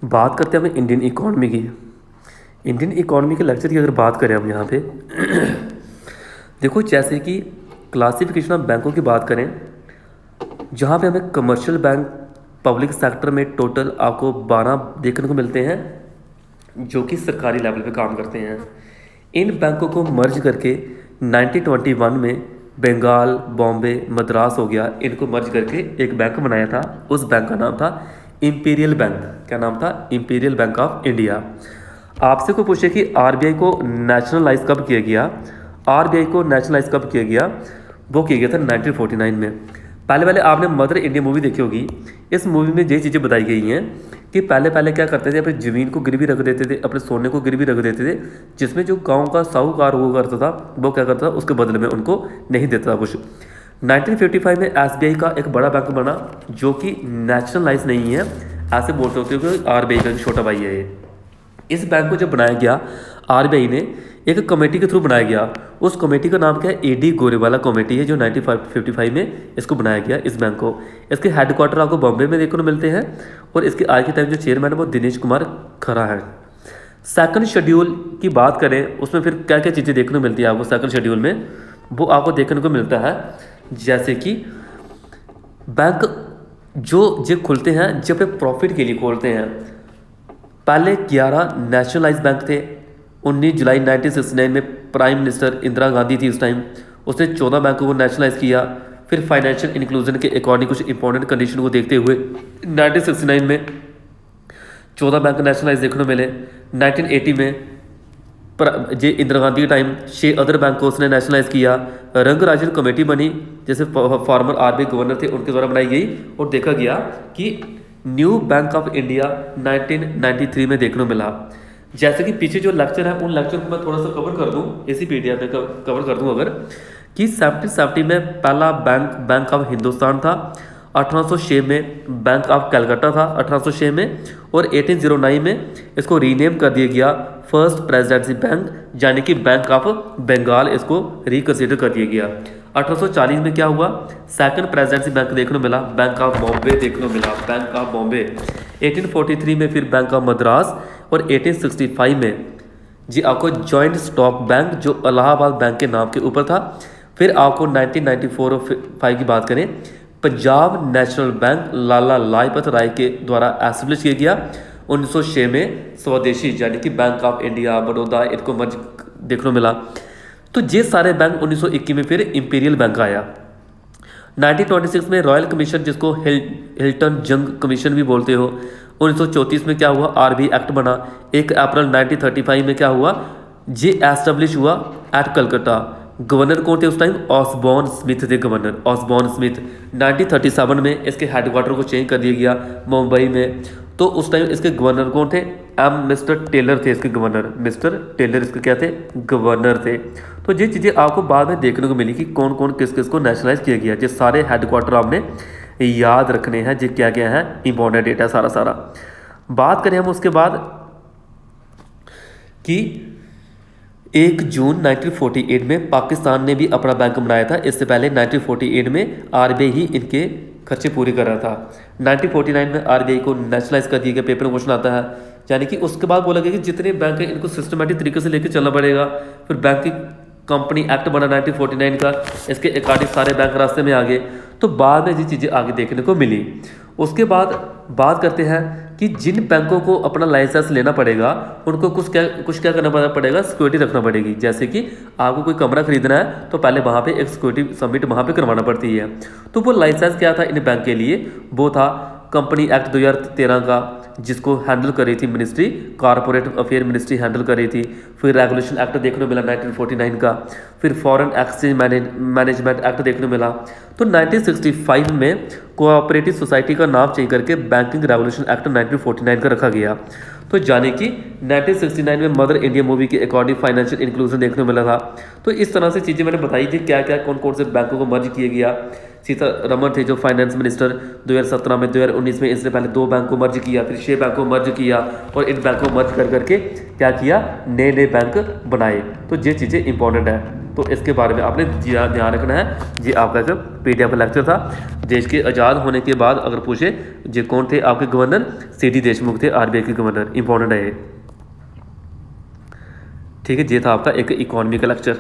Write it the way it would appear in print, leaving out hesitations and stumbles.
बात करते हैं हम इंडियन इकॉनमी की। इंडियन इकॉनमी के लेक्चर की अगर बात करें हम यहाँ पे देखो, जैसे कि क्लासिफिकेशन ऑफ बैंकों की बात करें, जहाँ पे हमें कमर्शियल बैंक पब्लिक सेक्टर में टोटल आपको 12 देखने को मिलते हैं जो कि सरकारी लेवल पे काम करते हैं। इन बैंकों को मर्ज करके 1921 में बंगाल, बॉम्बे, मद्रास हो गया, इनको मर्ज करके एक बैंक बनाया था। उस बैंक का नाम था इंपीरियल बैंक। क्या नाम था? Imperial bank of India. आपसे कोई पूछे कि आरबीआई को नेशनलाइज कब किया गया? आरबीआई को नेशनलाइज कब किया गया? वो किया गया था 1949 में। पहले आपने मदर इंडिया मूवी देखी होगी। इस मूवी में ये चीज़ें बताई गई हैं कि पहले क्या करते थे, अपनी ज़मीन को गिरवी रख देते थे, अपने सोने को गिरवी रख देते थे, जिसमें जो गांव का साहूकार हुआ करता था वो क्या करता था, उसके बदले में उनको नहीं देता था कुछ। 1955 में एसबीआई का एक बड़ा बैंक बना जो कि नेशनलाइज नहीं है, ऐसे बोल सकते हो कि आरबीआई का छोटा भाई है ये। इस बैंक को जब बनाया गया आरबीआई ने एक कमेटी के थ्रू बनाया गया। उस कमेटी का नाम क्या है? एडी गोरेवाला कमेटी है, जो 1955 में इसको बनाया गया इस बैंक को। इसके हेडक्वार्टर आपको बॉम्बे में देखने को मिलते हैं और इसके आज के टाइम जो चेयरमैन है वो दिनेश कुमार खरा है। सेकंड शेड्यूल की बात करें, उसमें फिर क्या क्या चीज़ें देखने को मिलती है आपको सेकंड शेड्यूल में, वो आपको देखने को मिलता है जैसे कि बैंक जो खुलते हैं जब प्रॉफिट के लिए खोलते हैं। पहले 11 नेशनलाइज बैंक थे। 19 जुलाई 1969 में प्राइम मिनिस्टर इंदिरा गांधी थी उस टाइम, उसने 14 बैंकों को नेशनलाइज किया। फिर फाइनेंशियल इंक्लूजन के अकॉर्डिंग कुछ इंपॉर्टेंट कंडीशन को देखते हुए 1969 में 14 बैंक नेशनलाइज देखने को मिले। 1980 में जे इंदिरा गांधी के टाइम 6 अदर बैंक को उसने नेशनलाइज किया। रंगराजन कमेटी बनी, जैसे फॉर्मर आरबीआई गवर्नर थे उनके द्वारा बनाई गई, और देखा गया कि न्यू बैंक ऑफ इंडिया 1993 में देखने को मिला। जैसे कि पीछे जो लेक्चर है उन लेक्चर को मैं थोड़ा सा कवर कर दूं, इसी पीडीएफ में कवर कर दूं अगर, कि 1770 में पहला बैंक ऑफ हिंदुस्तान था। 1806 में बैंक ऑफ कलकत्ता था 1806 में, और 1809 में इसको रीनेम कर दिया गया फर्स्ट प्रेसिडेंसी बैंक, यानी कि बैंक ऑफ बंगाल इसको रिकंसिडर कर दिया गया। 1840 में क्या हुआ? सेकंड प्रेसिडेंसी बैंक देखने को मिला, बैंक ऑफ बॉम्बे देखने को मिला, बैंक ऑफ बॉम्बे। 1843 में फिर बैंक ऑफ मद्रास, और 1865 में जी आपको जॉइंट स्टॉक बैंक जो इलाहाबाद बैंक के नाम के ऊपर था। फिर आपको 1994 और 5 की बात करें, पंजाब नेशनल बैंक लाला लाजपत राय के द्वारा एस्टेब्लिश किया गया। 1906 में स्वदेशी यानी कि बैंक ऑफ इंडिया, बड़ौदा, इनको मर्ज देखने को मिला। तो ये सारे बैंक 1921 में फिर इंपीरियल बैंक आया। 1926 में रॉयल कमीशन, जिसको हिल्टन जंग कमीशन भी बोलते हो, 1934 में क्या हुआ? आरबीआई एक्ट बना। 1 अप्रैल 1935 में क्या हुआ? जे एस्टेब्लिश हुआ एट कलकत्ता। गवर्नर कौन थे उस टाइम? ऑसबॉर्न स्मिथ थे गवर्नर, ऑसबॉर्न स्मिथ। 1937 में इसके हेडक्वार्टर को चेंज कर दिया गया मुंबई में। तो उस टाइम इसके गवर्नर कौन थे? मिस्टर टेलर थे इसके गवर्नर, मिस्टर टेलर इसके क्या थे? गवर्नर थे। तो ये चीज़ें आपको बाद में देखने को मिली कि कौन कौन किस किस को नेशनलाइज किया गया। ये सारे हेडक्वार्टर आपने याद रखने हैं, जो क्या क्या है इंपॉर्टेंट डेटा सारा। बात करें हम उसके बाद कि 1 जून 1948 में पाकिस्तान ने भी अपना बैंक बनाया था। इससे पहले 1948 में आरबीआई ही इनके खर्चे पूरे कर रहा था। 1949 में आरबीआई को नेशनलाइज कर दिया गया। पेपर में क्वेश्चन आता है, यानी कि उसके बाद बोला गया कि जितने बैंक हैं इनको सिस्टमेटिक तरीके से लेकर चलना पड़ेगा। फिर बैंकिंग कंपनी एक्ट बना 1949 का, इसके अकॉर्डिंग सारे बैंक रास्ते में आ गए। तो बाद में ये चीज़ें आगे देखने को मिली। उसके बाद बात करते हैं कि जिन बैंकों को अपना लाइसेंस लेना पड़ेगा उनको कुछ क्या करना पड़ेगा? सिक्योरिटी रखना पड़ेगी। जैसे कि आपको कोई कमरा खरीदना है तो पहले वहाँ पे एक सिक्योरिटी सबमिट वहाँ पे करवाना पड़ती है। तो वो लाइसेंस क्या था इन बैंक के लिए? वो था कंपनी एक्ट 2013 का, जिसको हैंडल कर रही थी ministry, corporate affair ministry handle कर रही थी। फिर रेगुलेशन एक्ट देखने को मिला 1949 का। फिर फॉरेन एक्सचेंज मैनेजमेंट एक्ट देखने को मिला। तो 1965 में कोऑपरेटिव सोसाइटी का नाम चेंज करके बैंकिंग रेगुलेशन एक्ट 1949 का रखा गया। तो जाने कि 1969 में मदर इंडिया मूवी के अकॉर्डिंग फाइनेंशियल इंक्लूजन देखने को मिला था। तो इस तरह से चीज़ें मैंने बताई थी, क्या क्या कौन कौन से बैंकों को मर्ज किया गया। सीतारमण थे जो फाइनेंस मिनिस्टर 2017 में, 2019 में इसने पहले 2 बैंक को मर्ज किया, फिर 6 बैंक को मर्ज किया, और इन बैंक को मर्ज करके क्या किया? नए बैंक बनाए। तो ये चीज़ें इंपॉर्टेंट है। तो इसके बारे में आपने ध्यान रखना है। ये आपका एक PDF का लेक्चर था। देश के आज़ाद होने के बाद अगर पूछे ये कौन थे आपके गवर्नर, CD देशमुख थे RBI के गवर्नर। इंपॉर्टेंट है ये, ठीक है। ये था आपका एक इकॉनमी का लेक्चर।